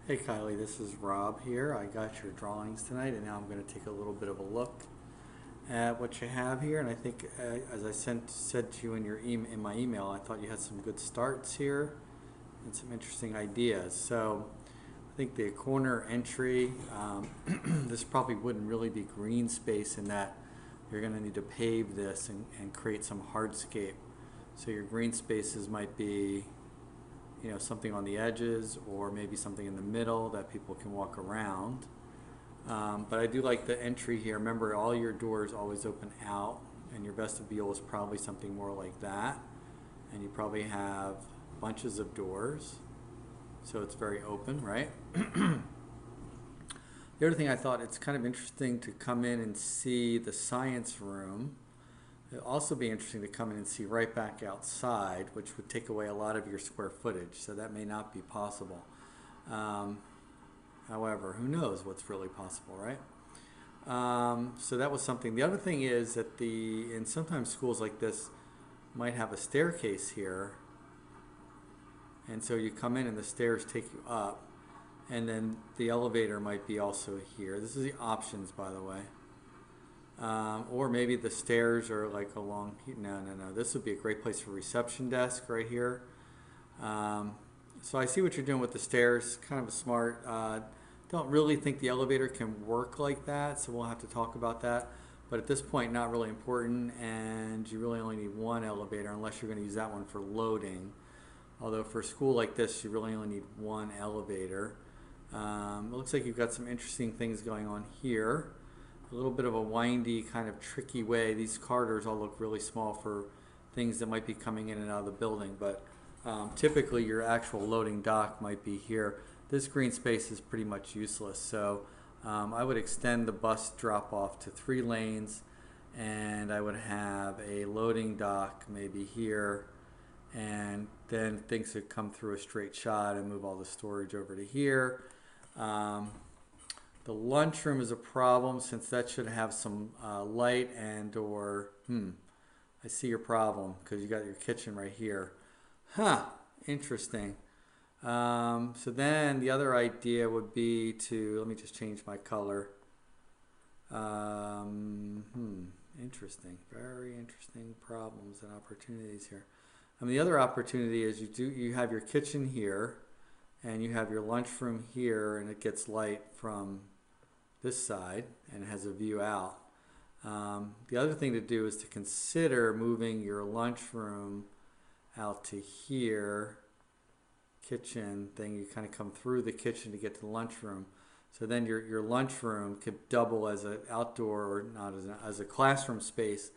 Hey Kylie, this is Rob here. I got your drawings tonight, and now I'm going to take a little bit of a look at what you have here. And I think, as I said to you in in my email, I thought you had some good starts here and some interesting ideas. So I think the corner entry, this probably wouldn't really be green space in that you're going to need to pave this and create some hardscape. So your green spaces might be something on the edges or maybe something in the middle that people can walk around. But I do like the entry here. Remember, all your doors always open out, and your vestibule is probably something more like that. And you probably have bunches of doors, so it's very open, right? The other thing I thought, it's kind of interesting to come in and see the science room. It'd also be interesting to come in and see right back outside, which would take away a lot of your square footage, so that may not be possible. Um, However, who knows what's really possible, right? So that was something. The other thing is that in sometimes schools like this might have a staircase here, and so you come in and the stairs take you up, and then the elevator might be also here. This is the options, by the way. Or maybe the stairs are like along here. No, no, no. This would be a great place for reception desk right here. Um, so I see what you're doing with the stairs. Kind of a smart. Don't really think the elevator can work like that, so we'll have to talk about that. But at this point, not really important, and you really only need one elevator unless you're going to use that one for loading. Although for a school like this, you really only need one elevator. It looks like you've got some interesting things going on here. A little bit of a windy, kind of tricky way. These corridors all look really small for things that might be coming in and out of the building, but typically your actual loading dock might be here. This green space is pretty much useless, so I would extend the bus drop off to 3 lanes, and I would have a loading dock maybe here, and then things could come through a straight shot and move all the storage over to here. Um, the lunchroom is a problem since that should have some light and or, I see your problem because you got your kitchen right here. Huh, interesting. So then the other idea would be to, let me just change my color. Interesting, very interesting problems and opportunities here. The other opportunity is you have your kitchen here and you have your lunchroom here, and it gets light from this side and it has a view out. The other thing to do is to consider moving your lunchroom out to here, kitchen thing. You kind of come through the kitchen to get to the lunchroom. So then your lunchroom could double as an outdoor, or not as a classroom space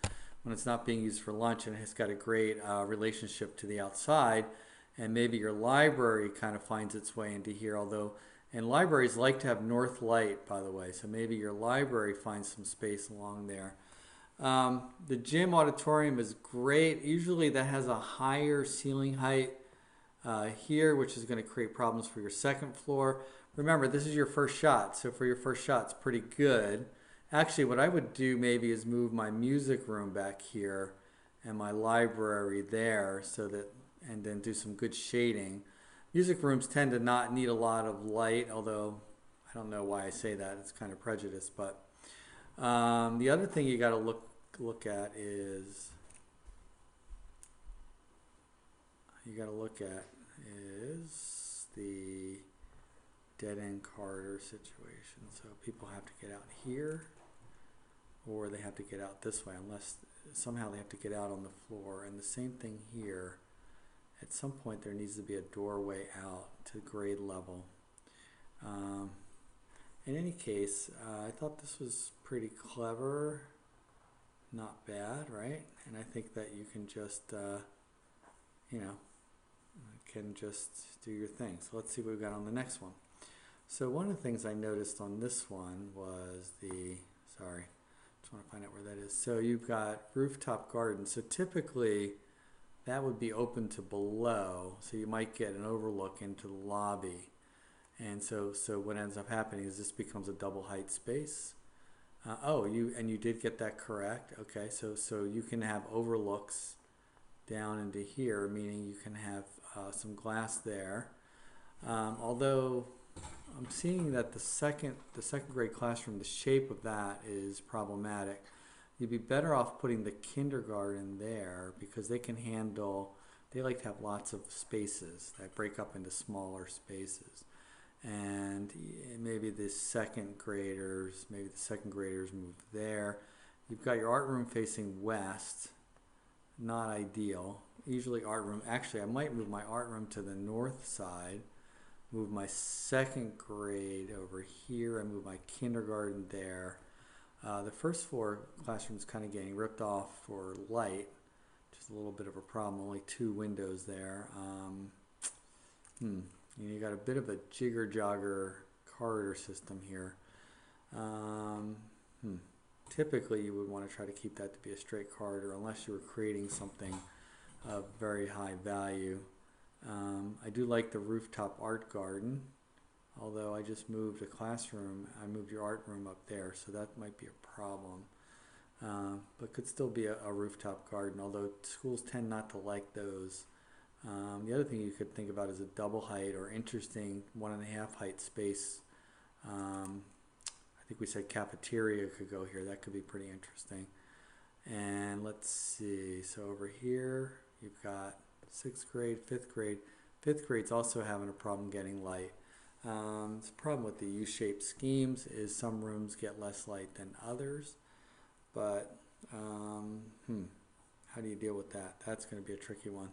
when it's not being used for lunch, and it's got a great relationship to the outside. And maybe your library kind of finds its way into here, although, and libraries like to have north light, by the way, so maybe your library finds some space along there. The gym auditorium is great. Usually that has a higher ceiling height here, which is going to create problems for your second floor. Remember, this is your first shot, so for your first shot, it's pretty good. Actually, what I would do maybe is move my music room back here and my library there, so that, and then do some good shading. Music rooms tend to not need a lot of light, although I don't know why I say that. It's kind of prejudice, but the other thing you got to look at is the dead end corridor situation. So people have to get out here, or they have to get out this way, unless somehow they have to get out on the floor. And the same thing here. At some point there needs to be a doorway out to grade level. Um, in any case, I thought this was pretty clever. Not bad, right? And I think that you can just, you know, can just do your thing. So let's see what we've got on the next one. So one of the things I noticed on this one was sorry, just want to find out where that is. So you've got rooftop garden. So typically that would be open to below. So you might get an overlook into the lobby. And so what ends up happening is this becomes a double height space. You did get that correct. Okay, so you can have overlooks down into here, meaning you can have some glass there. Although I'm seeing that the second grade classroom, the shape of that is problematic. You'd be better off putting the kindergarten there because they can handle, they like to have lots of spaces that break up into smaller spaces. And maybe the second graders move there. You've got your art room facing west, not ideal. Usually art room, actually I might move my art room to the north side, move my second grade over here, and move my kindergarten there. The first floor classroom is kind of getting ripped off for light, which is a little bit of a problem, only 2 windows there. You got a bit of a jigger-jogger corridor system here. Typically you would want to try to keep that to be a straight corridor unless you were creating something of very high value. I do like the rooftop art garden, although I just moved a classroom. I moved your art room up there, so that might be a problem. But could still be a rooftop garden, although schools tend not to like those. The other thing you could think about is a double height or interesting 1.5 height space. I think we said cafeteria could go here. That could be pretty interesting. And let's see, so over here you've got 6th grade, 5th grade. 5th grade's also having a problem getting light. The problem with the U-shaped schemes is some rooms get less light than others, but how do you deal with that? That's going to be a tricky one.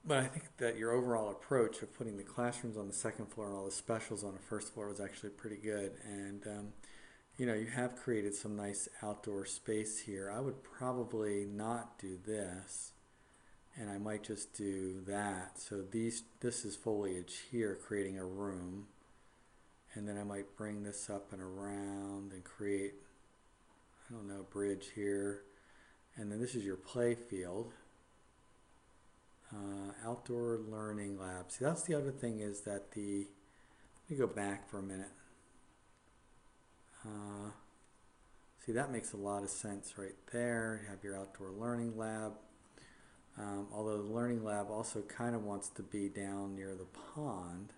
But I think that your overall approach of putting the classrooms on the second floor and all the specials on the first floor was actually pretty good. And you have created some nice outdoor space here. I would probably not do this, and I might just do that. So this is foliage here, creating a room. And then I might bring this up and around and create, I don't know, a bridge here. And then this is your play field. Outdoor learning lab. See, that's the other thing is that let me go back for a minute. See, that makes a lot of sense right there. You have your outdoor learning lab. Although the learning lab also kind of wants to be down near the pond.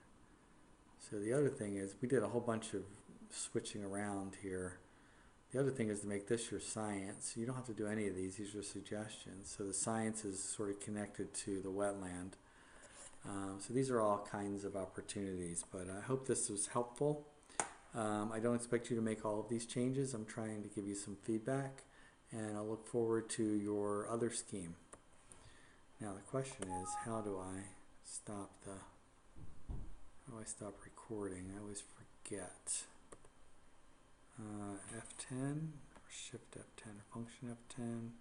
So the other thing is we did a whole bunch of switching around here. The other thing is to make this your science. You don't have to do any of these are suggestions. So the science is sort of connected to the wetland. So these are all kinds of opportunities, but I hope this was helpful. I don't expect you to make all of these changes. I'm trying to give you some feedback, and I'll look forward to your other scheme. Now the question is, how do I stop recording? I always forget. F10 or Shift F10 or Function F10.